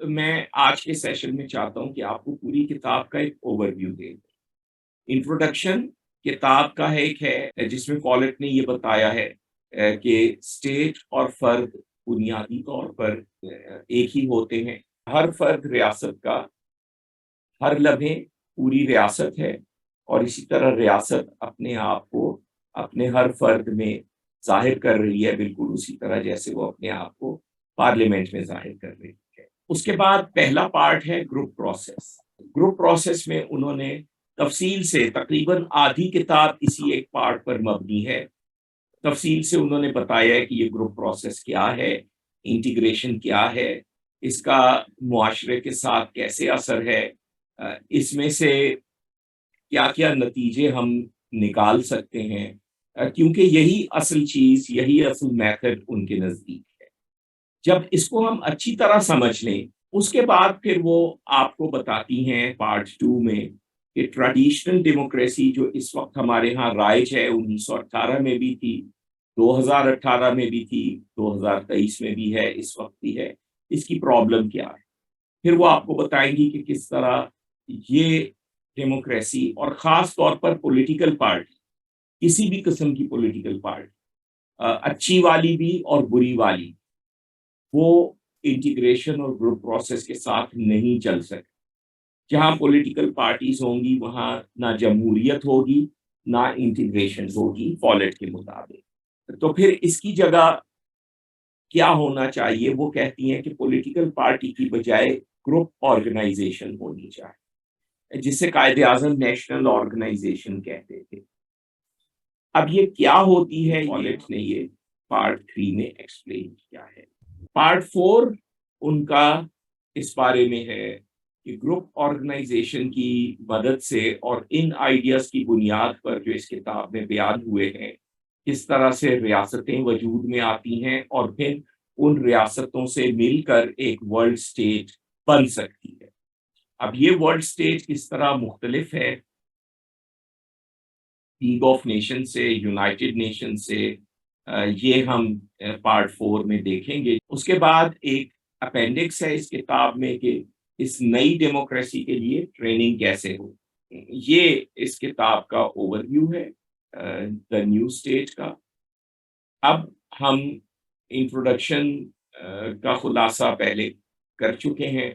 میں آج کے سیشن میں چاہتا ہوں کہ آپ کو پوری کتاب کا ایک اوور ویو دے دیں۔ انٹروڈکشن کتاب کا ایک ہے جس میں فالٹ نے یہ بتایا ہے کہ اسٹیٹ اور فرد بنیادی طور پر ایک ہی ہوتے ہیں۔ ہر فرد ریاست کا، ہر لمحے پوری ریاست ہے، اور اسی طرح ریاست اپنے آپ کو اپنے ہر فرد میں ظاہر کر رہی ہے، بالکل اسی طرح جیسے وہ اپنے آپ کو پارلیمنٹ میں ظاہر کر رہی ہے۔ اس کے بعد پہلا پارٹ ہے گروپ پروسیس۔ گروپ پروسیس میں انہوں نے تفصیل سے تقریباً آدھی کتاب اسی ایک پارٹ پر مبنی ہے۔ تفصیل سے انہوں نے بتایا ہے کہ یہ گروپ پروسیس کیا ہے، انٹیگریشن کیا ہے، اس کا معاشرے کے ساتھ کیسے اثر ہے، اس میں سے کیا کیا نتیجے ہم نکال سکتے ہیں، کیونکہ یہی اصل چیز، یہی اصل میتھڈ ان کے نزدیک ہے۔ جب اس کو ہم اچھی طرح سمجھ لیں، اس کے بعد پھر وہ آپ کو بتاتی ہیں پارٹ 2 میں کہ ٹریڈیشنل ڈیموکریسی جو اس وقت ہمارے ہاں رائج ہے، 1918 میں بھی تھی، 2018 میں بھی تھی، 2023 میں بھی ہے، اس وقت بھی ہے، اس کی پرابلم کیا ہے۔ پھر وہ آپ کو بتائیں گی کہ کس طرح یہ ڈیموکریسی، اور خاص طور پر پولیٹیکل پارٹی، کسی بھی قسم کی پولیٹیکل پارٹی، اچھی والی بھی اور بری والی، وہ انٹیگریشن اور گروپ پروسیس کے ساتھ نہیں چل سکے۔ جہاں پولیٹیکل پارٹیز ہوں گی وہاں نہ جمہوریت ہوگی، نہ انٹیگریشن ہوگی فالٹ کے مطابق۔ تو پھر اس کی جگہ کیا ہونا چاہیے؟ وہ کہتی ہیں کہ پولیٹیکل پارٹی کی بجائے گروپ آرگنائزیشن ہونی چاہیے، جسے قائد اعظم نیشنل آرگنائزیشن کہتے تھے۔ اب یہ کیا ہوتی ہے، فالٹ نے یہ پارٹ 3 میں ایکسپلین کیا ہے۔ پارٹ 4 ان کا اس بارے میں ہے کہ گروپ آرگنائزیشن کی مدد سے اور ان آئیڈیاز کی بنیاد پر جو اس کتاب میں بیان ہوئے ہیں، کس طرح سے ریاستیں وجود میں آتی ہیں اور پھر ان ریاستوں سے مل کر ایک ورلڈ اسٹیٹ بن سکتی ہے۔ اب یہ ورلڈ اسٹیٹ کس طرح مختلف ہے لیگ آف نیشن سے، یونائٹڈ نیشن سے، یہ ہم پارٹ 4 میں دیکھیں گے۔ اس کے بعد ایک اپینڈکس ہے اس کتاب میں کہ اس نئی ڈیموکریسی کے لیے ٹریننگ کیسے ہو۔ یہ اس کتاب کا اوور ویو ہے دا نیو اسٹیٹ کا۔ اب ہم انٹروڈکشن کا خلاصہ پہلے کر چکے ہیں۔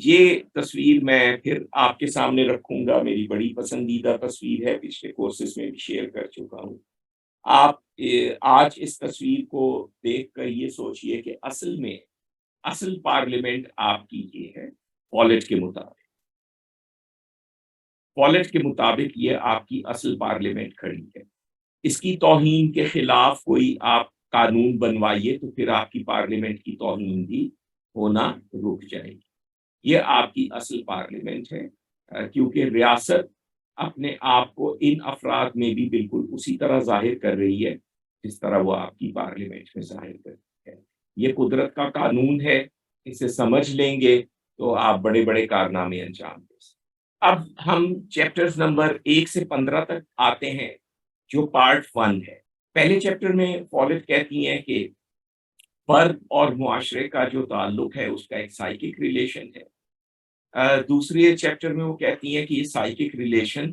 یہ تصویر میں پھر آپ کے سامنے رکھوں گا، میری بڑی پسندیدہ تصویر ہے، پچھلے کورسز میں بھی شیئر کر چکا ہوں۔ آپ آج اس تصویر کو دیکھ کر یہ سوچئے کہ اصل پارلیمنٹ آپ کی یہ ہے فالٹ کے مطابق۔ فالٹ کے مطابق یہ آپ کی اصل پارلیمنٹ کھڑی ہے۔ اس کی توہین کے خلاف کوئی آپ قانون بنوائیے تو پھر آپ کی پارلیمنٹ کی توہین بھی ہونا رک جائے گی۔ یہ آپ کی اصل پارلیمنٹ ہے، کیونکہ ریاست اپنے آپ کو ان افراد میں بھی بالکل اسی طرح ظاہر کر رہی ہے جس طرح وہ آپ کی پارلیمنٹ میں ظاہر کرتی ہے۔ یہ قدرت کا قانون ہے، اسے سمجھ لیں گے تو آپ بڑے بڑے کارنامے انجام دیں۔ اب ہم چیپٹرز نمبر 1 سے 15 تک آتے ہیں، جو پارٹ 1 ہے۔ پہلے چیپٹر میں فالٹ کہتی ہیں کہ فرد اور معاشرے کا جو تعلق ہے اس کا ایک سائیکک ریلیشن ہے۔ دوسرے چیپٹر میں وہ کہتی ہیں کہ یہ سائیکک ریلیشن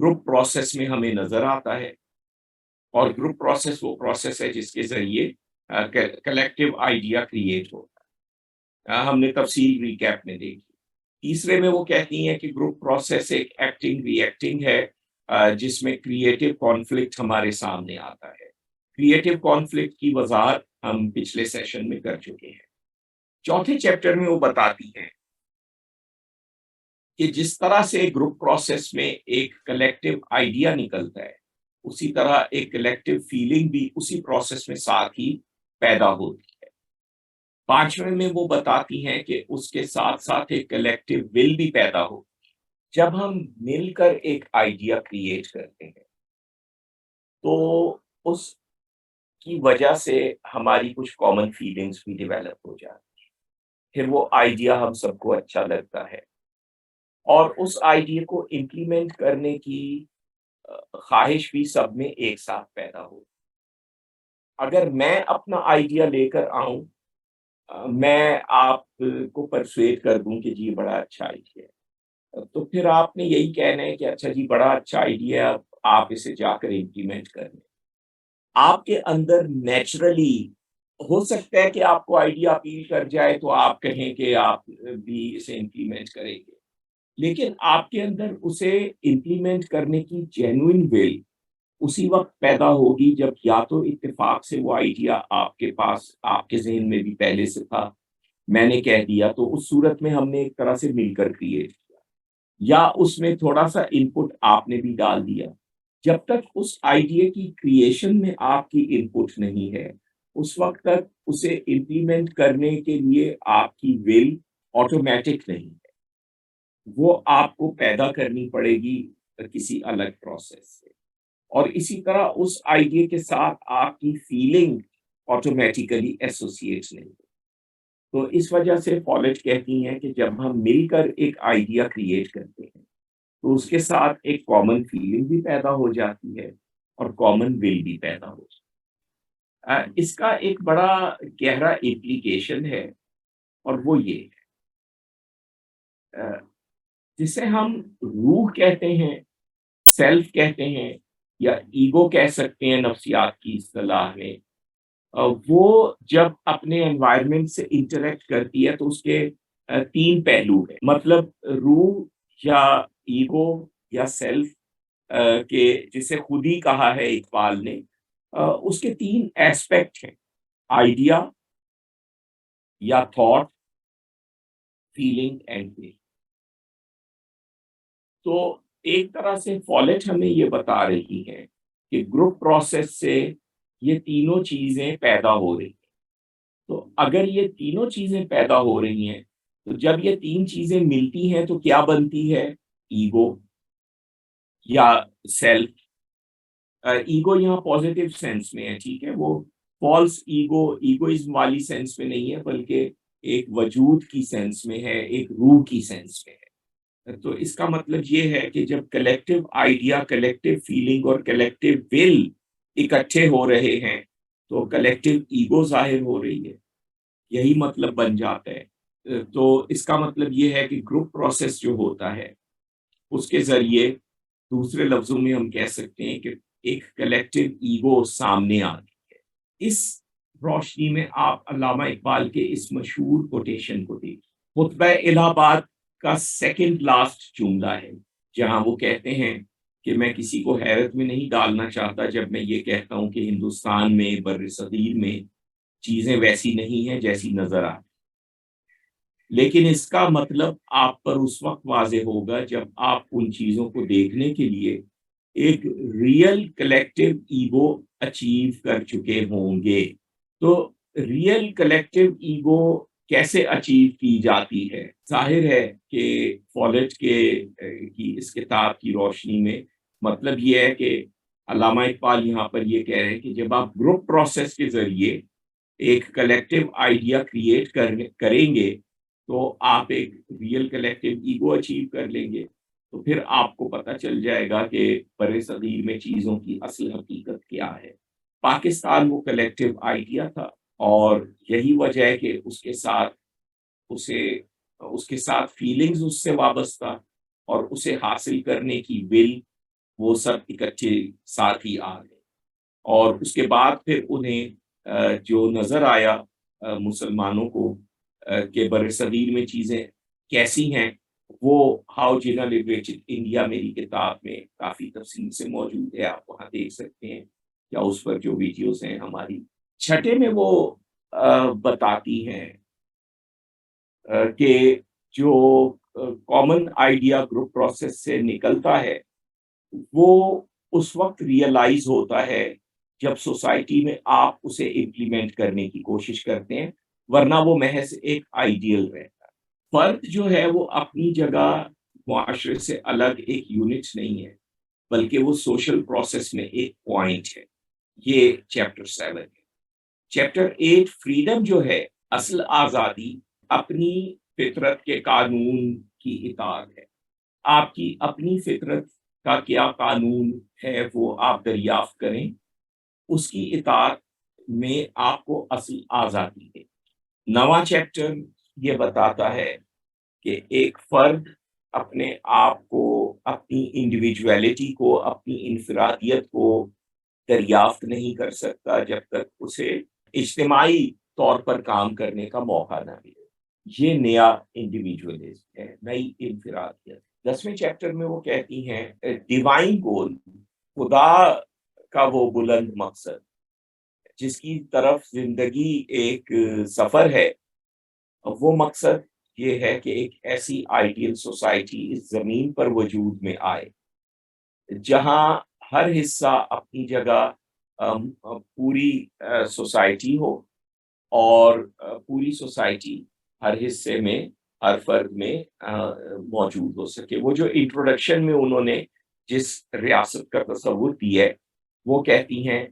گروپ پروسیس میں ہمیں نظر آتا ہے، اور گروپ پروسیس وہ پروسیس ہے جس کے ذریعے کلیکٹیو آئیڈیا کریٹ ہوتا ہے۔ ہم نے تفصیل ریکیپ میں دیکھی۔ تیسرے میں وہ کہتی ہیں کہ گروپ پروسیس ایک ایکٹنگ ری ایکٹنگ ہے، جس میں کریٹو کانفلکٹ ہمارے سامنے آتا ہے۔ کریٹو کانفلکٹ کی وضاحت ہم پچھلے سیشن میں کر چکے ہیں۔ چوتھے چیپٹر میں وہ بتاتی ہیں کہ جس طرح سے گروپ پروسیس میں ایک کلیکٹیو آئیڈیا نکلتا ہے، اسی طرح ایک کلیکٹیو فیلنگ بھی اسی پروسیس میں ساتھ ہی پیدا ہوتی ہے۔ پانچویں میں وہ بتاتی ہیں کہ اس کے ساتھ ساتھ ایک کلیکٹیو ول بھی پیدا ہو۔ جب ہم مل کر ایک آئیڈیا کریٹ کرتے ہیں تو اس کی وجہ سے ہماری کچھ کامن فیلنگز بھی ڈیولپ ہو جاتی ہیں، پھر وہ آئیڈیا ہم سب کو اچھا لگتا ہے، اور اس آئیڈیا کو امپلیمنٹ کرنے کی خواہش بھی سب میں ایک ساتھ پیدا ہو۔ اگر میں اپنا آئیڈیا لے کر آؤں میں آپ کو پرسویٹ کر دوں کہ جی یہ بڑا اچھا آئیڈیا ہے، تو پھر آپ نے یہی کہنا ہے کہ اچھا جی بڑا اچھا آئیڈیا ہے، اب آپ اسے جا کر امپلیمنٹ کر لیں۔ آپ کے اندر نیچرلی ہو سکتا ہے کہ آپ کو آئیڈیا اپیل کر جائے تو آپ کہیں کہ آپ بھی اسے امپلیمنٹ کریں گے، لیکن آپ کے اندر اسے امپلیمنٹ کرنے کی جینوئن ول اسی وقت پیدا ہوگی جب یا تو اتفاق سے وہ آئیڈیا آپ کے پاس آپ کے ذہن میں بھی پہلے سے تھا، میں نے کہہ دیا تو اس صورت میں ہم نے ایک طرح سے مل کر کریٹ کیا، یا اس میں تھوڑا سا انپٹ آپ نے بھی ڈال دیا۔ جب تک اس آئیڈیا کی کریشن میں آپ کی انپٹ نہیں ہے اس وقت تک اسے امپلیمنٹ کرنے کے لیے آپ کی ول آٹومیٹک نہیں ہے، وہ آپ کو پیدا کرنی پڑے گی کسی الگ پروسیس سے، اور اسی طرح اس آئیڈیا کے ساتھ آپ کی فیلنگ آٹومیٹیکلی ایسوسیٹ نہیں ہے۔ تو اس وجہ سے فالج کہتی ہیں کہ جب ہم مل کر ایک آئیڈیا کریٹ کرتے ہیں تو اس کے ساتھ ایک کامن فیلنگ بھی پیدا ہو جاتی ہے اور کامن ول بھی پیدا ہو جاتی ہے۔ اس کا ایک بڑا گہرا implication ہے، اور وہ یہ ہے جسے ہم روح کہتے ہیں، سیلف کہتے ہیں، یا ایگو کہہ سکتے ہیں نفسیات کی اصطلاح میں۔ وہ جب اپنے انوائرمنٹ سے انٹریکٹ کرتی ہے تو اس کے تین پہلو ہیں، مطلب روح یا ایگو یا سیلف کہ جسے خود ہی کہا ہے اقبال نے، اس کے تین ایسپیکٹ ہیں: آئیڈیا یا تھاٹ، فیلنگ اینڈ ول۔ تو ایک طرح سے فالٹ ہمیں یہ بتا رہی ہے کہ گروپ پروسیس سے یہ تینوں چیزیں پیدا ہو رہی ہیں۔ تو اگر یہ تینوں چیزیں پیدا ہو رہی ہیں تو جب یہ تین چیزیں ملتی ہیں تو کیا بنتی ہے؟ ایگو یا سیلف۔ ایگو یہاں پازیٹیو سینس میں ہے، ٹھیک ہے، وہ فالس ایگو ایگوازم والی سینس میں نہیں ہے، بلکہ ایک وجود کی سینس میں ہے، ایک روح کی سینس میں ہے۔ تو اس کا مطلب یہ ہے کہ جب کلیکٹیو آئیڈیا، کلیکٹیو فیلنگ اور کلیکٹیو ول اکٹھے ہو رہے ہیں تو کلیکٹیو ایگو ظاہر ہو رہی ہے، یہی مطلب بن جاتا ہے۔ تو اس کا مطلب یہ ہے کہ گروپ پروسیس جو ہوتا ہے اس کے ذریعے دوسرے لفظوں میں ہم کہہ سکتے ہیں کہ ایک کلیکٹیو ایگو سامنے آتی ہے۔ اس روشنی میں آپ علامہ اقبال کے اس مشہور کوٹیشن کو دیکھیں، خطبہ الہ آباد کا سیکنڈ لاسٹ جملہ ہے، جہاں وہ کہتے ہیں کہ میں کسی کو حیرت میں نہیں ڈالنا چاہتا جب میں یہ کہتا ہوں کہ ہندوستان میں، بر صغیر میں چیزیں ویسی نہیں ہیں جیسی نظر آتی، لیکن اس کا مطلب آپ پر اس وقت واضح ہوگا جب آپ ان چیزوں کو دیکھنے کے لیے ایک ریئل کلیکٹیو ایگو اچیو کر چکے ہوں گے۔ تو ریئل کلیکٹیو ایگو کیسے اچیو کی جاتی ہے؟ ظاہر ہے کہ فالٹ کی اس کتاب کی روشنی میں مطلب یہ ہے کہ علامہ اقبال یہاں پر یہ کہہ رہے ہیں کہ جب آپ گروپ پروسیس کے ذریعے ایک کلیکٹیو آئیڈیا کریٹ کریں گے تو آپ ایک ریئل کلیکٹیو ایگو اچیو کر لیں گے، تو پھر آپ کو پتہ چل جائے گا کہ بر صغیر میں چیزوں کی اصل حقیقت کیا ہے۔ پاکستان وہ کلیکٹیو آئیڈیا تھا، اور یہی وجہ ہے کہ اسے اس کے ساتھ فیلنگز اس سے وابستہ، اور اسے حاصل کرنے کی ول، وہ سب اکٹھے ساتھ ہی آ گئے۔ اور اس کے بعد پھر انہیں جو نظر آیا مسلمانوں کو کہ بر صغیر میں چیزیں کیسی ہیں، وہ ہاؤ جینا لبریٹڈ انڈیا میری کتاب میں کافی تفصیل سے موجود ہے، آپ وہاں دیکھ سکتے ہیں، یا اس پر جو ویڈیوز ہیں ہماری۔ چھٹے میں وہ بتاتی ہیں کہ جو کامن آئیڈیا گروپ پروسیس سے نکلتا ہے وہ اس وقت ریئلائز ہوتا ہے جب سوسائٹی میں آپ اسے امپلیمنٹ کرنے کی کوشش کرتے ہیں، ورنہ وہ محض ایک آئیڈیل رہتا ہے۔ فرد جو ہے وہ اپنی جگہ معاشرے سے الگ ایک یونٹ نہیں ہے، بلکہ وہ سوشل پروسیس میں ایک پوائنٹ ہے۔ یہ چیپٹر 7 ہے۔ چیپٹر 8 فریڈم جو ہے، اصل آزادی، اپنی فطرت کے قانون کی اطاعت ہے۔ آپ کی اپنی فطرت کا کیا قانون ہے وہ آپ دریافت کریں، اس کی اطاعت میں آپ کو اصل آزادی ہے۔ نواں چیپٹر یہ بتاتا ہے کہ ایک فرد اپنے آپ کو، اپنی انڈیویجویلٹی کو، اپنی انفرادیت کو دریافت نہیں کر سکتا جب تک اسے اجتماعی طور پر کام کرنے کا موقع نہ ملے۔ یہ نیا انڈیویجولزم ہے، نئی انفرادیت۔ 10ویں چیپٹر میں وہ کہتی ہیں ڈیوائن گول، خدا کا وہ بلند مقصد جس کی طرف زندگی ایک سفر ہے، وہ مقصد یہ ہے کہ ایک ایسی آئیڈیل سوسائٹی اس زمین پر وجود میں آئے جہاں ہر حصہ اپنی جگہ پوری سوسائٹی ہو، اور پوری سوسائٹی ہر حصے میں، ہر فرد میں موجود ہو سکے۔ وہ جو انٹروڈکشن میں انہوں نے جس ریاست کا تصور دی ہے، وہ کہتی ہیں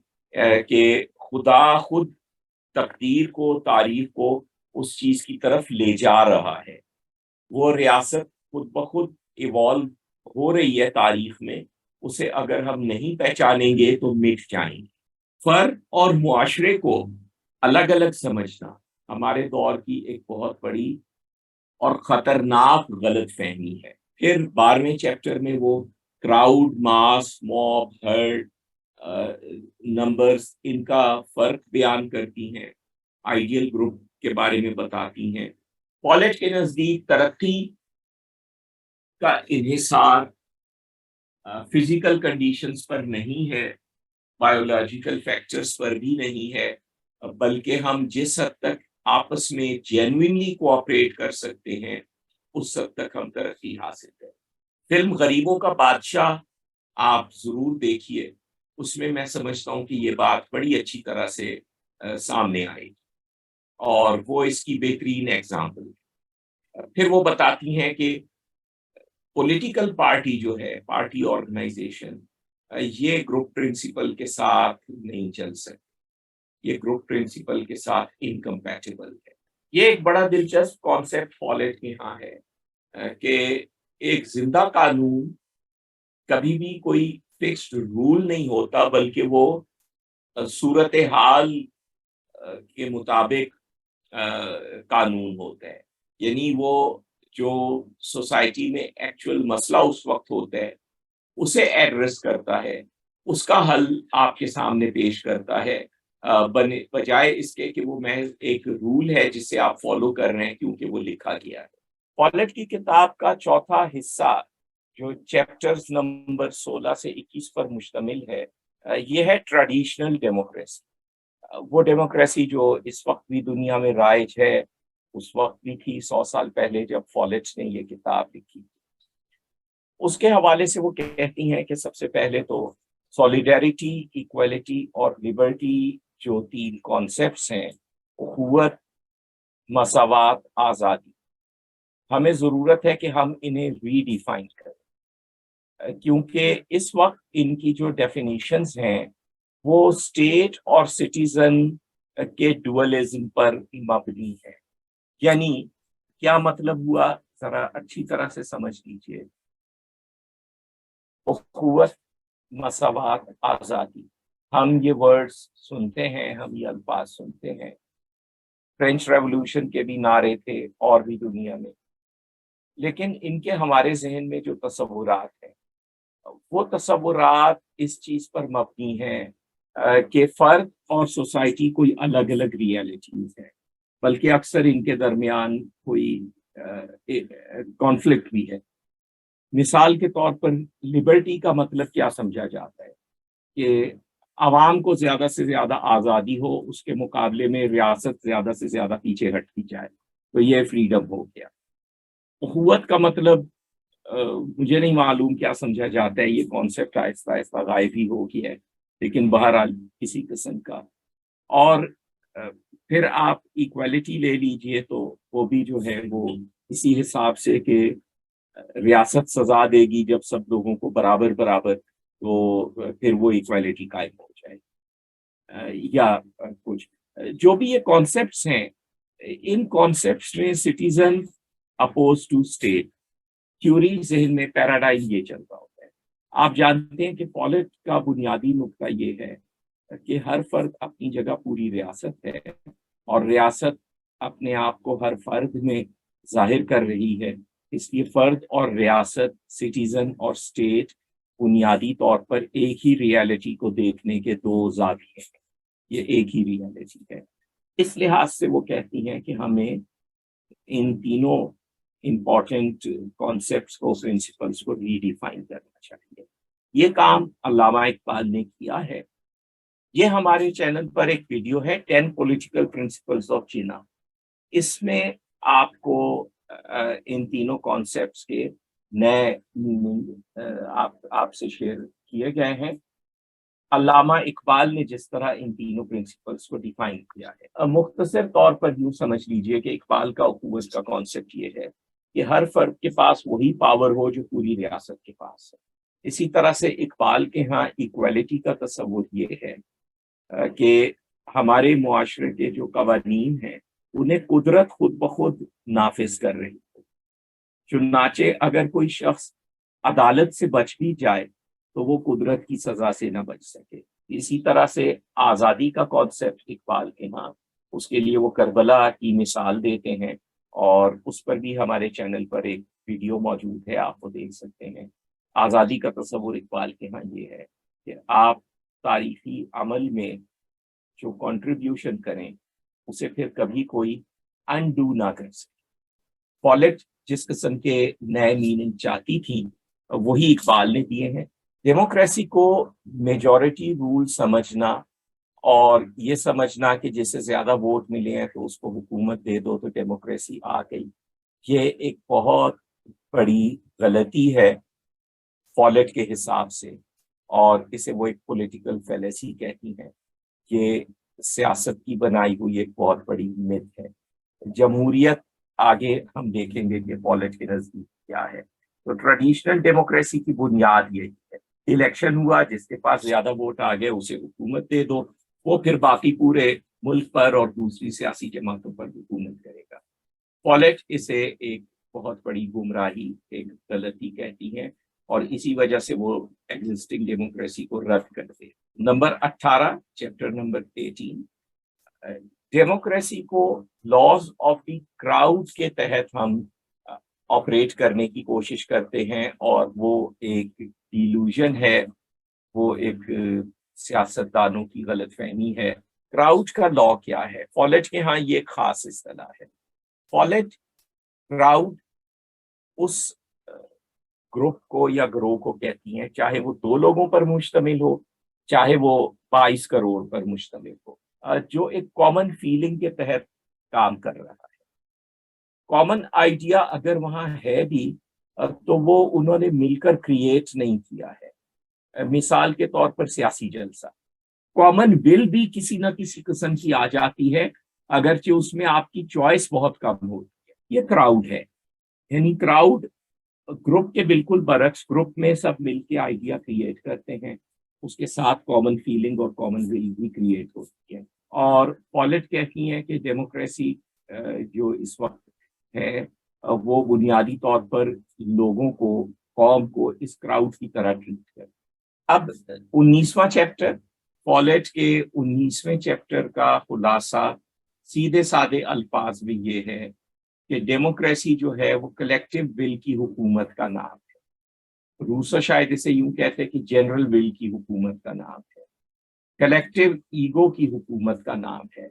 کہ خدا خود تقدیر کو، تاریخ کو اس چیز کی طرف لے جا رہا ہے۔ وہ ریاست خود بخود ایوالو ہو رہی ہے تاریخ میں، اسے اگر ہم نہیں پہچانیں گے تو مٹ جائیں گے۔ فرد اور معاشرے کو الگ الگ سمجھنا ہمارے دور کی ایک بہت بڑی اور خطرناک غلط فہمی ہے۔ پھر 12ویں چیپٹر میں وہ کراؤڈ، ماس، موب، ہرڈ، نمبرز، ان کا فرق بیان کرتی ہیں، آئیڈیل گروپ کے بارے میں بتاتی ہیں۔ پالٹ کے نزدیک ترقی کا انحصار فزیکل کنڈیشنز پر نہیں ہے، بایولوجیکل فیکٹرز پر بھی نہیں ہے، بلکہ ہم جس حد تک آپس میں جینوئنلی کوآپریٹ کر سکتے ہیں اس حد تک ہم ترقی حاصل کریں۔ فلم غریبوں کا بادشاہ آپ ضرور دیکھیے، اس میں سمجھتا ہوں کہ یہ بات بڑی اچھی طرح سے سامنے آئے گی، اور وہ اس کی بہترین ایگزامپل ہے۔ پھر وہ بتاتی ہیں کہ پولیٹیکل پارٹی جو ہے، پارٹی آرگنائزیشن، یہ گروپ پرنسپل کے ساتھ نہیں چل سکتی، یہ گروپ پرنسپل کے ساتھ انکمپیٹیبل ہے۔ یہ ایک بڑا دلچسپ کانسیپٹ پالٹ کے ہاں ہے کہ ایک زندہ قانون کبھی بھی کوئی فکسڈ رول نہیں ہوتا، بلکہ وہ صورتحال کے مطابق قانون ہوتا ہے۔ یعنی وہ جو سوسائٹی میں ایکچوئل مسئلہ اس وقت ہوتا ہے اسے ایڈریس کرتا ہے، اس کا حل آپ کے سامنے پیش کرتا ہے، بجائے اس کے کہ وہ محض ایک رول ہے جسے آپ فالو کر رہے ہیں کیونکہ وہ لکھا گیا ہے۔ پالٹ کی کتاب کا چوتھا حصہ جو چیپٹرز نمبر 16 سے 21 پر مشتمل ہے، یہ ہے ٹریڈیشنل ڈیموکریسی۔ وہ ڈیموکریسی جو اس وقت بھی دنیا میں رائج ہے، اس وقت بھی تھی 100 سال پہلے جب فالٹ نے یہ کتاب لکھی۔ اس کے حوالے سے وہ کہتی ہیں کہ سب سے پہلے تو سولیڈیرٹی، ایکویلٹی اور لبرٹی جو 3 کانسیپٹس ہیں، قوت، مساوات، آزادی، ہمیں ضرورت ہے کہ ہم انہیں ری ڈیفائن کریں، کیونکہ اس وقت ان کی جو ڈیفینیشنز ہیں وہ اسٹیٹ اور سٹیزن کے ڈوئلزم پر مبنی ہے۔ یعنی کیا مطلب ہوا، ذرا اچھی طرح سے سمجھ لیجئے۔ قوت، مساوات، آزادی، ہم یہ ورڈز سنتے ہیں، ہم یہ الفاظ سنتے ہیں، فرینچ ریولوشن کے بھی نعرے تھے اور بھی دنیا میں، لیکن ان کے ہمارے ذہن میں جو تصورات ہیں وہ تصورات اس چیز پر مبنی ہیں کہ فرد اور سوسائٹی کوئی الگ الگ ریئلٹیز ہے، بلکہ اکثر ان کے درمیان کوئی کانفلکٹ بھی ہے۔ مثال کے طور پر لبرٹی کا مطلب کیا سمجھا جاتا ہے کہ عوام کو زیادہ سے زیادہ آزادی ہو، اس کے مقابلے میں ریاست زیادہ سے زیادہ پیچھے ہٹتی جائے، تو یہ فریڈم ہو گیا۔ اخوت کا مطلب مجھے نہیں معلوم کیا سمجھا جاتا ہے، یہ کانسیپٹ آہستہ آہستہ غائب ہی ہو گیا ہے، لیکن بہرحال کسی قسم کا۔ اور پھر آپ ایکویلٹی لے لیجئے تو وہ بھی جو ہے وہ اسی حساب سے کہ ریاست سزا دے گی جب سب لوگوں کو برابر برابر، تو پھر وہ ایکویلٹی قائم ہو جائے، یا کچھ جو بھی یہ کانسیپٹس ہیں، ان کانسیپٹس میں citizen oppose to state theory ذہن میں پیراڈائم یہ چل رہا ہوتا ہے۔ آپ جانتے ہیں کہ پالٹ کا بنیادی نقطہ یہ ہے کہ ہر فرد اپنی جگہ پوری ریاست ہے، اور ریاست اپنے آپ کو ہر فرد میں ظاہر کر رہی ہے، اس لیے فرد اور ریاست، سٹیزن اور اسٹیٹ بنیادی طور پر ایک ہی ریالٹی کو دیکھنے کے دو زاویے ہیں، یہ ایک ہی ریالٹی ہے۔ اس لحاظ سے وہ کہتی ہیں کہ ہمیں ان تینوں امپورٹنٹ کانسیپٹس کو، پرنسپلس کو ریڈیفائن کرنا چاہیے۔ یہ کام علامہ اقبال نے کیا ہے۔ یہ ہمارے چینل پر ایک ویڈیو ہے 10 پولیٹیکل پرنسپلس آف جناح، اس میں آپ کو ان تینوں کانسیپٹس کے نئے میننگ آپ سے شیئر کیے گئے ہیں۔ علامہ اقبال نے جس طرح ان تینوں پرنسپلس کو ڈیفائن کیا ہے، مختصر طور پر یوں سمجھ لیجئے کہ اقبال کا اخوت کا کانسیپٹ یہ ہے کہ ہر فرد کے پاس وہی پاور ہو جو پوری ریاست کے پاس ہے۔ اسی طرح سے اقبال کے ہاں ایکویلٹی کا تصور یہ ہے کہ ہمارے معاشرے کے جو قوانین ہیں انہیں قدرت خود بخود نافذ کر رہی ہے، چنانچہ اگر کوئی شخص عدالت سے بچ بھی جائے تو وہ قدرت کی سزا سے نہ بچ سکے۔ اسی طرح سے آزادی کا کانسیپٹ اقبال کے ہاں، اس کے لیے وہ کربلا کی مثال دیتے ہیں، اور اس پر بھی ہمارے چینل پر ایک ویڈیو موجود ہے، آپ وہ دیکھ سکتے ہیں۔ آزادی کا تصور اقبال کے ہاں یہ ہے کہ آپ تاریخی عمل میں جو کنٹریبیوشن کریں اسے پھر کبھی کوئی انڈو نہ کر سکے۔ پالٹ جس قسم کے نئے میننگ چاہتی تھی وہی اقبال نے دیے ہیں۔ ڈیموکریسی کو میجورٹی رول سمجھنا اور یہ سمجھنا کہ جس سے زیادہ ووٹ ملے ہیں تو اس کو حکومت دے دو تو ڈیموکریسی آ گئی، یہ ایک بہت بڑی غلطی ہے پالٹ کے حساب سے، اور اسے وہ ایک پولیٹیکل فیلیسی کہتی ہیں۔ یہ سیاست کی بنائی ہوئی ایک بہت بڑی مت ہے۔ جمہوریت آگے ہم دیکھیں گے کہ پالٹ کے نزدیک کیا ہے۔ تو ٹریڈیشنل ڈیموکریسی کی بنیاد یہی ہے، الیکشن ہوا، جس کے پاس زیادہ ووٹ آ گئے اسے حکومت دے دو، وہ پھر باقی پورے ملک پر اور دوسری سیاسی جماعتوں پر حکومت کرے گا۔ پالٹ اسے ایک بہت بڑی گمراہی، ایک غلطی کہتی ہے، اور اسی وجہ سے وہ ایگزسٹنگ ڈیموکریسی کو رد کرتے ہیں۔ نمبر 18، چیپٹر نمبر 18، ڈیموکریسی کو لاز آف دی کراؤڈ کے تحت ہم آپریٹ کرنے کی کوشش کرتے ہیں، اور وہ ایک ڈیلوژن ہے، وہ ایک سیاستدانوں کی غلط فہمی ہے۔ کراؤڈ کا لا کیا ہے؟ پالٹ کے ہاں یہ ایک خاص اصطلاح ہے۔ پالٹ کراؤڈ اس گروپ کو یا گروہ کو کہتی ہیں، چاہے وہ 2 لوگوں پر مشتمل ہو، چاہے وہ 22 کروڑ پر مشتمل ہو، جو ایک کامن فیلنگ کے تحت کام کر رہا ہے۔ کامن آئیڈیا اگر وہاں ہے بھی تو وہ انہوں نے مل کر کریٹ نہیں کیا ہے۔ مثال کے طور پر سیاسی جلسہ، کامن ول بھی کسی نہ کسی قسم کی آ جاتی ہے، اگرچہ اس میں آپ کی چوائس بہت کم ہوتی ہے۔ یہ کراؤڈ ہے، یعنی کراؤڈ گروپ کے بالکل برعکس، گروپ میں سب مل کے آئیڈیا کریٹ کرتے ہیں، اس کے ساتھ کامن فیلنگ اور کامن ول بھی کریٹ ہوتی ہے۔ اور پالٹ کہتی ہیں کہ ڈیموکریسی جو اس وقت ہے وہ بنیادی طور پر لوگوں کو، قوم کو اس کراؤڈ کی طرح ٹریٹ کرے۔ اب 19واں چیپٹر، پالٹ کے 19ویں چیپٹر کا خلاصہ سیدھے سادے الفاظ میں یہ ہے کہ ڈیموکریسی جو ہے وہ کلیکٹیو ول کی حکومت کا نام ہے۔ روسو شاید اسے یوں کہتے کہ جنرل ول کی حکومت کا نام ہے، کلیکٹیو ایگو کی حکومت کا نام ہے۔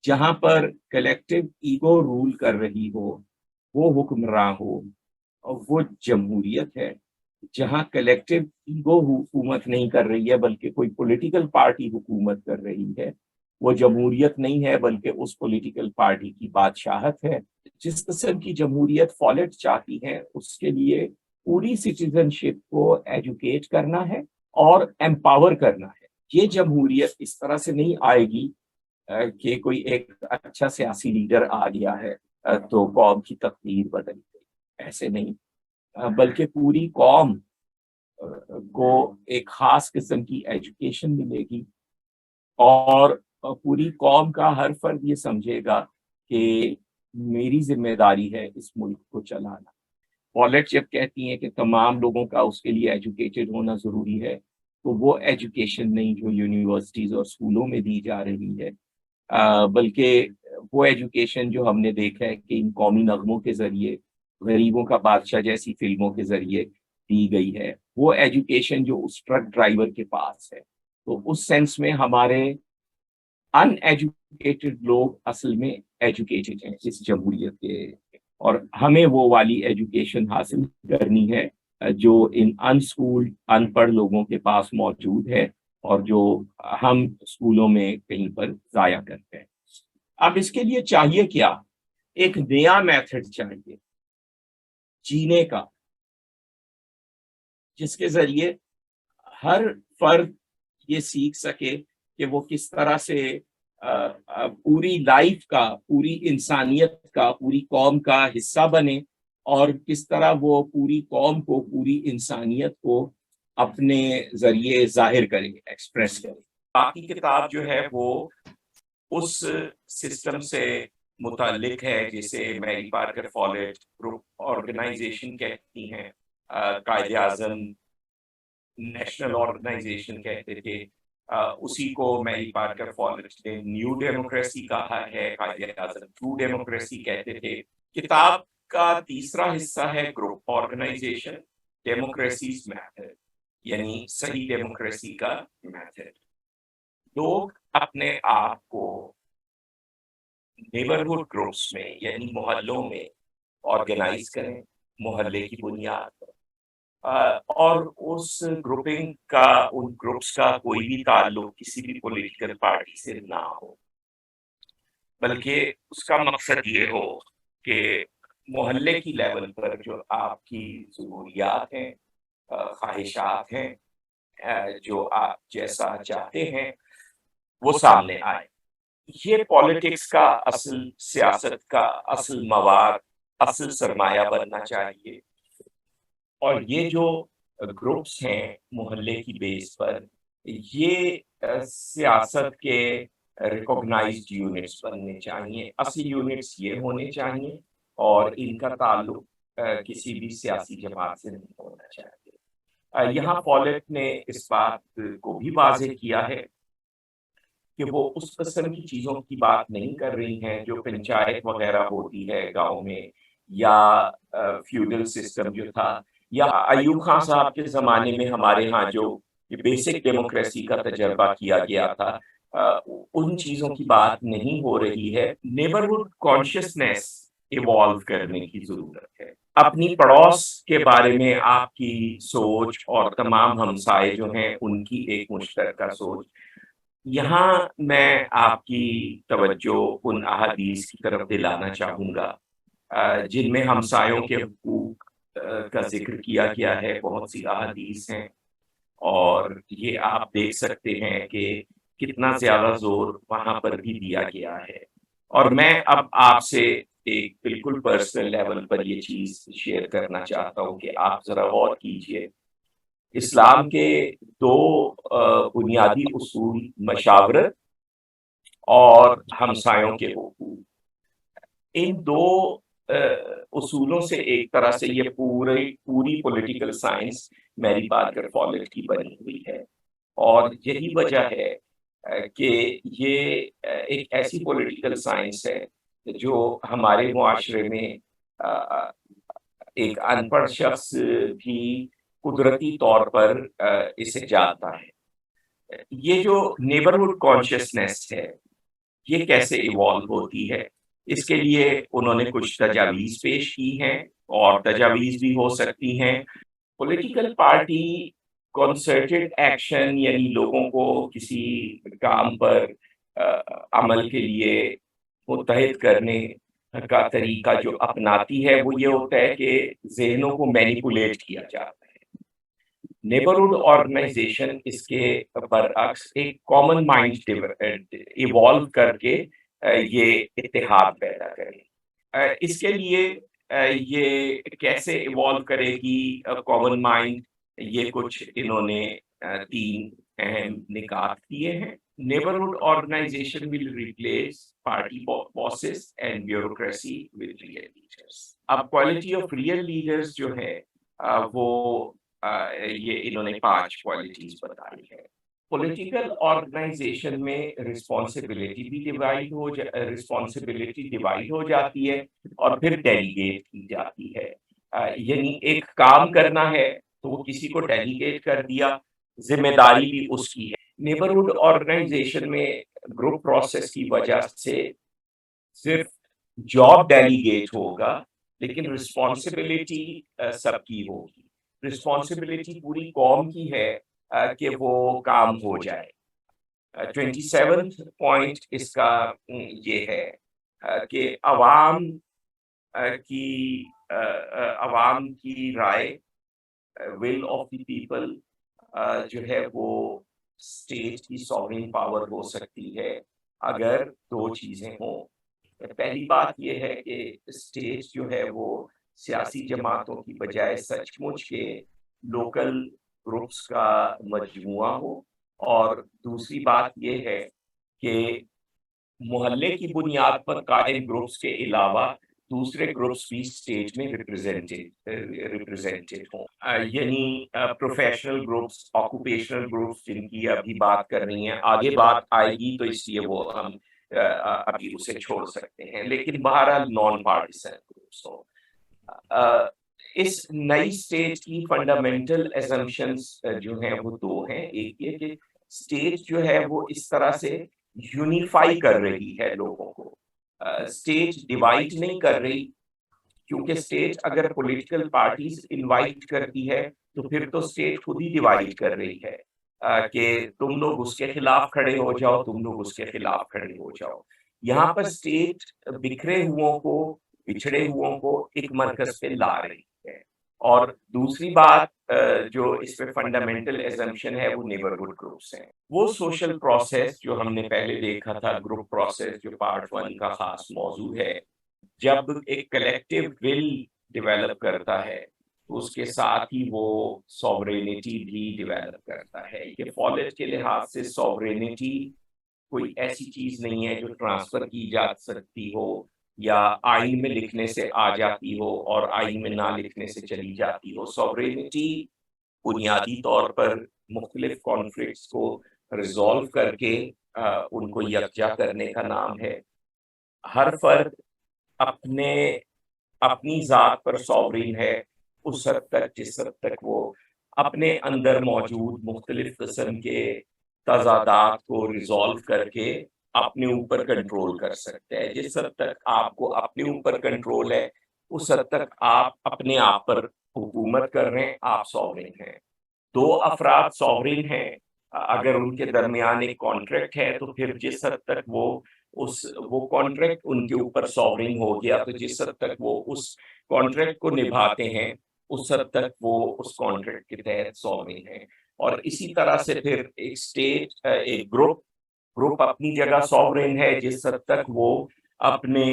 جہاں پر کلیکٹیو ایگو رول کر رہی ہو، وہ حکمراں ہو، اور وہ جمہوریت ہے۔ جہاں کلیکٹیو ایگو حکومت نہیں کر رہی ہے بلکہ کوئی پولیٹیکل پارٹی حکومت کر رہی ہے، وہ جمہوریت نہیں ہے بلکہ اس پولیٹیکل پارٹی کی بادشاہت ہے۔ جس قسم کی جمہوریت پالٹ چاہتی ہے اس کے لیے پوری سٹیزن شپ کو ایجوکیٹ کرنا ہے اور امپاور کرنا ہے۔ یہ جمہوریت اس طرح سے نہیں آئے گی کہ کوئی ایک اچھا سیاسی لیڈر آ گیا ہے تو قوم کی تقدیر بدل گئی، ایسے نہیں، بلکہ پوری قوم کو ایک خاص قسم کی ایجوکیشن ملے گی، اور پوری قوم کا ہر فرد یہ سمجھے گا کہ میری ذمہ داری ہے اس ملک کو چلانا۔ پالٹ جب کہتی ہیں کہ تمام لوگوں کا اس کے لیے ایجوکیٹڈ ہونا ضروری ہے، تو وہ ایجوکیشن نہیں جو یونیورسٹیز اور اسکولوں میں دی جا رہی ہے، بلکہ وہ ایجوکیشن جو ہم نے دیکھا ہے کہ ان قومی نغموں کے ذریعے، غریبوں کا بادشاہ جیسی فلموں کے ذریعے دی گئی ہے، وہ ایجوکیشن جو اس ٹرک ڈرائیور کے پاس ہے، تو اس سینس میں ہمارے ان ایجوکیٹڈ لوگ اصل میں ایجوکیٹڈ ہیں اس جمہوریت کے، اور ہمیں وہ والی ایجوکیشن حاصل کرنی ہے جو ان اسکول ان پڑھ لوگوں کے پاس موجود ہے، اور جو ہم اسکولوں میں کہیں پر ضائع کرتے ہیں۔ اب اس کے لیے چاہیے کیا؟ ایک نیا میتھڈ چاہیے جینے کا، جس کے ذریعے ہر فرد یہ سیکھ سکے کہ وہ کس طرح سے پوری لائف کا، پوری انسانیت کا، پوری قوم کا حصہ بنے، اور کس طرح وہ پوری قوم کو، پوری انسانیت کو اپنے ذریعے ظاہر کرے، ایکسپریس کرے۔ باقی کتاب جو ہے وہ اس سسٹم سے متعلق ہے جسے میری پارکر فالٹ گروپ آرگنائزیشن کہتی ہیں، قائد اعظم نیشنل آرگنائزیشن کہتے تھے، اسی کو میری پارکر فالٹ نے نیو ڈیموکریسی کہا ہے، قائد اعظم ٹرو ڈیموکریسی کہتے تھے۔ کتاب کا تیسرا حصہ ہے گروپ آرگنائزیشن، ڈیموکریسیز میتھڈ، یعنی صحیح ڈیموکریسی کا میتھڈ۔ لوگ اپنے آپ کو نیبرہڈ گروپس میں یعنی محلوں میں آرگنائز کریں، محلے کی بنیاد پر، اور اس گروپنگ کا، ان گروپس کا کوئی بھی تعلق کسی بھی پولیٹیکل پارٹی سے نہ ہو، بلکہ اس کا مقصد یہ ہو کہ محلے کی لیول پر جو آپ کی ضروریات ہیں، خواہشات ہیں، جو آپ جیسا چاہتے ہیں، وہ سامنے آئے۔ یہ پالیٹکس کا اصل، سیاست کا اصل مواد، اصل سرمایہ بننا چاہیے، اور یہ جو گروپس ہیں محلے کی بیس پر، یہ سیاست کے ریکوگنائزڈ یونٹس بننے چاہیے، اصل یونٹس یہ ہونے چاہیے، اور ان کا تعلق کسی بھی سیاسی جماعت سے نہیں ہونا چاہیے۔ یہاں فالٹ نے اس بات کو بھی واضح کیا ہے کہ وہ اس قسم کی چیزوں کی بات نہیں کر رہی ہیں جو پنچایت وغیرہ ہوتی ہے گاؤں میں، یا فیوڈل سسٹم جو تھا، یا ایوب خان صاحب کے زمانے میں ہمارے ہاں جو بیسک ڈیموکریسی کا تجربہ کیا گیا تھا، ان چیزوں کی بات نہیں ہو رہی ہے۔ نیبرہڈ کانشیسنیس ایوالو کرنے کی ضرورت ہے، اپنی پڑوس کے بارے میں آپ کی سوچ اور تمام ہمسائے جو ہیں ان کی ایک مشترکہ سوچ۔ یہاں میں آپ کی توجہ ان احادیث کی طرف دلانا چاہوں گا جن میں ہمسایوں کے حقوق کا ذکر کیا گیا ہے، بہت سی احادیث ہیں، اور یہ آپ دیکھ سکتے ہیں کہ کتنا زیادہ زور وہاں پر بھی دیا گیا ہے۔ اور میں اب آپ سے ایک بالکل پرسنل لیول پر یہ چیز شیئر کرنا چاہتا ہوں کہ آپ ذرا غور کیجئے۔ اسلام کے دو بنیادی اصول، مشاورت اور ہمسایوں کے حقوق، ان دو اصولوں سے ایک طرح سے یہ پوری پولیٹیکل سائنس میری پارکر فالٹ کی بنی ہوئی ہے، اور یہی وجہ ہے کہ یہ ایک ایسی پولیٹیکل سائنس ہے جو ہمارے معاشرے میں ایک ان پڑھ شخص بھی قدرتی طور پر اسے جانتا ہے۔ یہ جو نیبرہڈ کانشیسنیس ہے، یہ کیسے ایوالو ہوتی ہے؟ اس کے لیے انہوں نے کچھ تجاویز پیش کی ہیں، اور تجاویز بھی ہو سکتی ہیں۔ پولیٹیکل پارٹی کنسرٹڈ ایکشن، یعنی لوگوں کو کسی کام پر عمل کے لیے متحد کرنے کا طریقہ جو اپناتی ہے، وہ یہ ہوتا ہے کہ ذہنوں کو مینیپولیٹ کیا جاتا ہے۔ نیبرہڈ آرگنائزیشن اس کے برعکس ایک کامن مائنڈ ایوالو کر کے یہ اتحاد پیدا کرے۔ اس کے لیے یہ کیسے ایوالو کرے گی کامن مائنڈ، یہ کچھ انہوں نے تین اہم نکات دیے ہیں۔ Neighbourhood organisation will replace party bosses and bureaucracy with real leaders۔ اب کوالٹی آف ریئل لیڈرز جو ہے وہ یہ انہوں نے 5 کوالٹیز بتائی ہے۔ پولیٹیکل آرگنائزیشن میں رسپانسبلٹی ڈیوائڈ ہو جاتی ہے اور پھر ڈیلیگیٹ کی جاتی ہے. یعنی ایک کام کرنا ہے تو وہ کسی کو ڈیلیگیٹ کر دیا، ذمہ داری بھی اس کی ہے. نیبرہڈ آرگنائزیشن میں گروپ پروسیس کی وجہ سے صرف جاب ڈیلیگیٹ ہوگا لیکن رسپانسبلٹی سب کی ہوگی. رسپانسبلٹی پوری قوم کی ہے کہ وہ کام ہو جائے. 27th پوائنٹ اس کا یہ ہے کہ عوام کی رائے، ول آف دی پیپل جو ہے وہ اسٹیٹ کی سوورین پاور ہو سکتی ہے اگر دو چیزیں ہوں. پہلی بات یہ ہے کہ اسٹیٹ جو ہے وہ سیاسی جماعتوں کی بجائے سچ مچ کے لوکل گروپس کا مجموعہ ہو، اور دوسری بات یہ ہے کہ محلے کی بنیاد پر قائم گروپس کے علاوہ دوسرے گروپس بھی اسٹیٹ میں ریپرزینٹیڈ ہوں. یعنی پروفیشنل گروپس، آکوپیشنل گروپس جن کی ابھی بات کر رہی ہیں، آگے بات آئے گی تو اس لیے وہ ہم ابھی اسے چھوڑ سکتے ہیں، لیکن بہرحال نان پارٹیسن گروپس ہوں. اس نئی اسٹیٹ کی فنڈامنٹل ایزمپشنز جو ہیں وہ دو ہیں. ایک یہ کہ اسٹیٹ جو ہے وہ اس طرح سے یونیفائی کر رہی ہے لوگوں کو، اسٹیٹ ڈیوائڈ نہیں کر رہی، کیونکہ اسٹیٹ اگر پولیٹیکل پارٹیز انوائٹ کرتی ہے تو پھر تو اسٹیٹ خود ہی ڈیوائڈ کر رہی ہے کہ تم لوگ اس کے خلاف کھڑے ہو جاؤ، تم لوگ اس کے خلاف کھڑے ہو جاؤ. یہاں پر اسٹیٹ بکھرے ہوں کو، بچھڑے ہوں کو ایک مرکز پہ لا رہی ہے. اور دوسری بات جو اس پہ فنڈامنٹل ایزمپشن ہے وہ نیبرہڈ گروپس ہیں. وہ سوشل پروسیس جو ہم نے پہلے دیکھا تھا، گروپ پروسیس جو پارٹ 1 کا خاص موضوع ہے، جب ایک کلیکٹیو ول ڈیولپ کرتا ہے تو اس کے ساتھ ہی وہ سوورینٹی بھی ڈیولپ کرتا ہے. یہ فالٹ کے لحاظ سے سوورینٹی کوئی ایسی چیز نہیں ہے جو ٹرانسفر کی جا سکتی ہو یا آئین میں لکھنے سے آ جاتی ہو اور آئین میں نہ لکھنے سے چلی جاتی ہو. سوورینٹی بنیادی طور پر مختلف کانفلکٹس کو ریزالو کر کے ان کو یکجا کرنے کا نام ہے. ہر فرد اپنی ذات پر سوورین ہے اس حد تک جس حد تک وہ اپنے اندر موجود مختلف قسم کے تضادات کو ریزالو کر کے اپنے اوپر کنٹرول کر سکتے ہیں. جس حد تک آپ کو اپنے اوپر کنٹرول ہے اس حد تک آپ اپنے آپ پر حکومت کر رہے ہیں، آپ سوورین ہیں. دو افراد سوورین ہیں، اگر ان کے درمیان ایک کانٹریکٹ ہے تو پھر جس حد تک وہ کانٹریکٹ ان کے اوپر سوورین ہو گیا، تو جس حد تک وہ اس کانٹریکٹ کو نبھاتے ہیں اس حد تک وہ اس کانٹریکٹ کے تحت سوورین ہیں. اور اسی طرح سے پھر ایک اسٹیٹ، ایک گروپ اپنی جگہ سوورین ہے جس حد تک وہ اپنے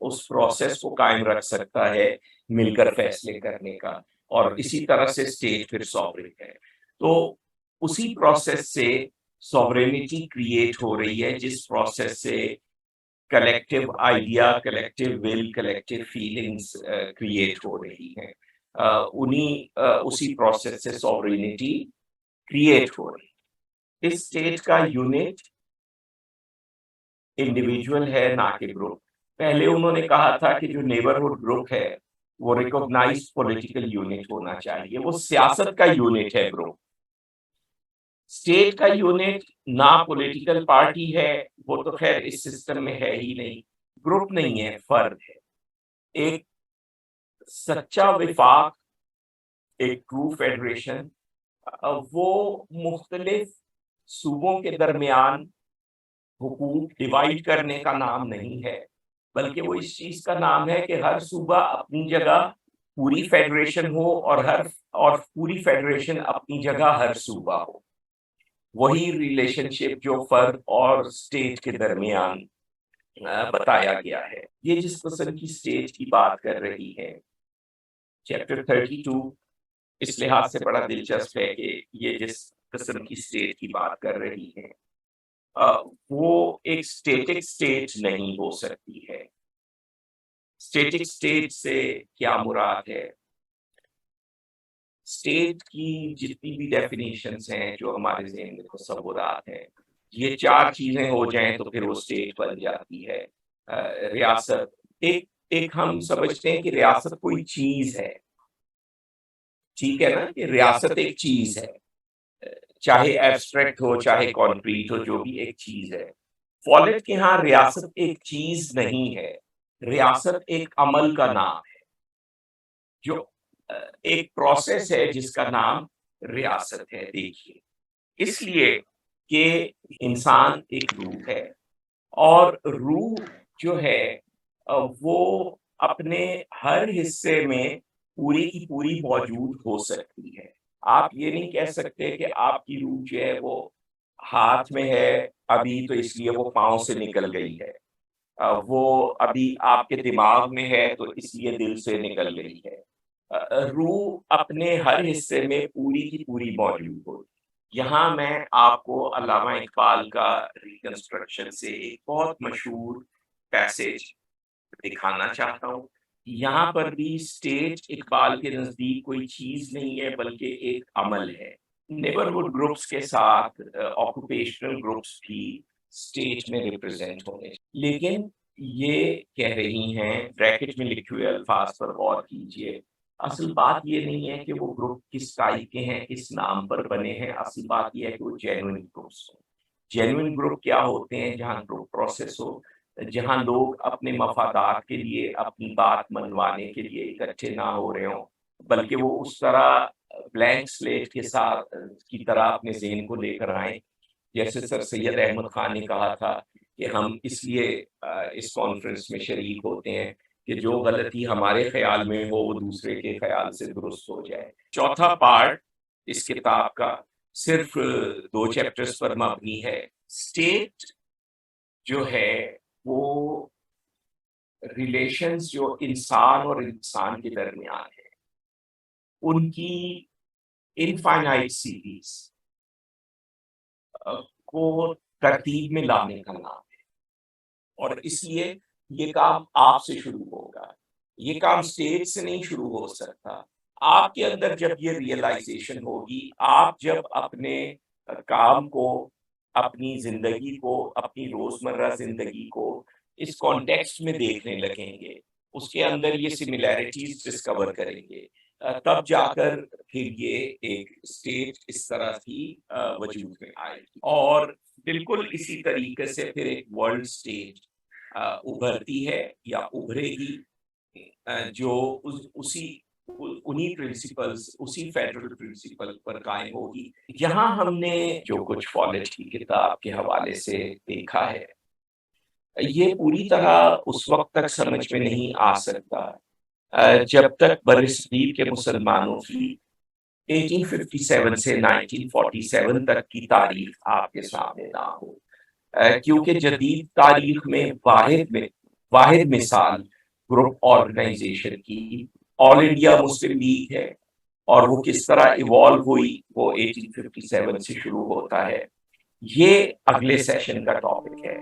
اس پروسیس کو قائم رکھ سکتا ہے مل کر فیصلے کرنے کا، اور اسی طرح سے اسٹیٹ پھر سوورین ہے. تو اسی پروسیس سے سوورینٹی کریٹ ہو رہی ہے جس پروسیس سے کلیکٹیو آئیڈیا، کلیکٹیو ول، کلیکٹیو فیلنگز کریٹ ہو رہی ہیں. اسی پروسیس سے سوورینٹی کریٹ ہو رہی ہے. اس اسٹیٹ کا یونٹ انڈیویجول ہے نہ کہ گروپ. پہلے انہوں نے کہا تھا کہ جو نیبرہڈ گروپ ہے وہ ریکوگنائزڈ پولیٹیکل یونٹ ہونا چاہیے، وہ سیاست کا یونٹ ہے گروپ. اسٹیٹ کا یونٹ نہ پولیٹیکل پارٹی ہے، وہ تو خیر اس سسٹم میں ہے ہی نہیں. گروپ نہیں ہے، فرد ہے. ایک سچا وفاق، ایک ٹرو فیڈریشن، وہ مختلف صوبوں کے درمیان حقوق ڈیوائڈ کرنے کا نام نہیں ہے، بلکہ وہ اس چیز کا نام ہے کہ ہر صوبہ اپنی جگہ پوری فیڈریشن ہو اور پوری فیڈریشن اپنی جگہ ہر صوبہ ہو. وہی ریلیشن شپ جو فرد اور اسٹیٹ کے درمیان بتایا گیا ہے. یہ جس قسم کی اسٹیٹ کی بات کر رہی ہے، چیپٹر 32 اس لحاظ سے بڑا دلچسپ ہے کہ یہ جس قسم کی اسٹیٹ کی بات کر رہی ہے وہ ایک اسٹیٹک اسٹیٹ نہیں ہو سکتی ہے. اسٹیٹک اسٹیٹ سے کیا مراد ہے؟ اسٹیٹ کی جتنی بھی ڈیفینیشنس ہیں جو ہمارے ذہن میں تصورات ہیں، یہ 4 چیزیں ہو جائیں تو پھر وہ اسٹیٹ بن جاتی ہے۔ ریاست، ایک ہم سمجھتے ہیں کہ ریاست کوئی چیز ہے، ٹھیک ہے نا، کہ ریاست ایک چیز ہے، چاہے ایبسٹریکٹ ہو چاہے کانکریٹ ہو، جو بھی ایک چیز ہے۔ فالٹ کے ہاں ریاست ایک چیز نہیں ہے، ریاست ایک عمل کا نام ہے، جو ایک پروسیس ہے جس کا نام ریاست ہے۔ دیکھیے، اس لیے کہ انسان ایک روح ہے، اور روح جو ہے وہ اپنے ہر حصے میں پوری کی پوری موجود ہو سکتی ہے۔ آپ یہ نہیں کہہ سکتے کہ آپ کی روح جو ہے وہ ہاتھ میں ہے ابھی تو اس لیے وہ پاؤں سے نکل گئی ہے، وہ ابھی آپ کے دماغ میں ہے تو اس لیے دل سے نکل گئی ہے۔ روح اپنے ہر حصے میں پوری کی پوری موجود ہوتی۔ یہاں میں آپ کو علامہ اقبال کا ریکنسٹرکشن سے ایک بہت مشہور پیسج دکھانا چاہتا ہوں۔ یہاں پر بھی اسٹیٹ اقبال کے نزدیک کوئی چیز نہیں ہے بلکہ ایک عمل ہے۔ نیبرہڈ گروپس کے ساتھ آکوپیشنل گروپس بھی اسٹیٹ میں ریپرزینٹ ہونے، لیکن یہ کہہ رہی ہیں، بریکٹ میں لکھے ہوئے الفاظ پر غور کیجئے، اصل بات یہ نہیں ہے کہ وہ گروپ کس ٹائپ کے ہیں، کس نام پر بنے ہیں، اصل بات یہ ہے کہ وہ جینوئن گروپس ہوں۔ جینوئن گروپ کیا ہوتے ہیں؟ جہاں گروپ پروسیس ہو، جہاں لوگ اپنے مفادات کے لیے، اپنی بات منوانے کے لیے اکٹھے نہ ہو رہے ہوں، بلکہ وہ اس طرح بلینک سلیٹ کے ساتھ کی طرح اپنے ذہن کو لے کر آئیں، جیسے سر سید احمد خان نے کہا تھا کہ ہم اس لیے اس کانفرنس میں شریک ہوتے ہیں کہ جو غلطی ہمارے خیال میں ہو وہ دوسرے کے خیال سے درست ہو جائے۔ چوتھا پارٹ اس کتاب کا صرف 2 چیپٹرز پر مبنی ہے۔ اسٹیٹ جو ہے وہ ریلیشنز جو انسان اور انسان کے درمیان ہے، ان کی انفائنائٹ سیریز کو ترتیب میں لانے کا نام ہے، اور اس لیے یہ کام آپ سے شروع ہوگا، یہ کام اسٹیٹ سے نہیں شروع ہو سکتا۔ آپ کے اندر جب یہ ریئلائزیشن ہوگی، آپ جب اپنے کام کو، اپنی زندگی کو، اپنی روزمرہ زندگی کو اس کانٹیکسٹ میں دیکھنے لگیں گے، اس کے اندر یہ سملیرٹیز ڈسکور کریں گے، تب جا کر پھر یہ ایک اسٹیٹ اس طرح کی وجود میں آئے گی، اور بالکل اسی طریقے سے پھر ایک ورلڈ اسٹیٹ ابھرتی ہے یا ابھرے گی، جو اسی انہی پرنسپلز، اسی فیڈرل پرنسپل پر قائم ہوگی۔ یہاں ہم نے جو کچھ فالٹ کی کتاب کے حوالے سے دیکھا ہے، یہ پوری طرح اس وقت تک سمجھ میں نہیں آ سکتا جب تک برصغیر کے مسلمانوں کی 1857 سے 1947 تک کی تاریخ آپ کے سامنے نہ ہو، کیونکہ جدید تاریخ میں واحد مثال گروپ آرگنائزیشن کی آل انڈیا مسلم لیگ ہے، اور وہ کس طرح ایوالو ہوئی وہ 1857 سے شروع ہوتا ہے۔ یہ اگلے سیشن کا ٹاپک ہے۔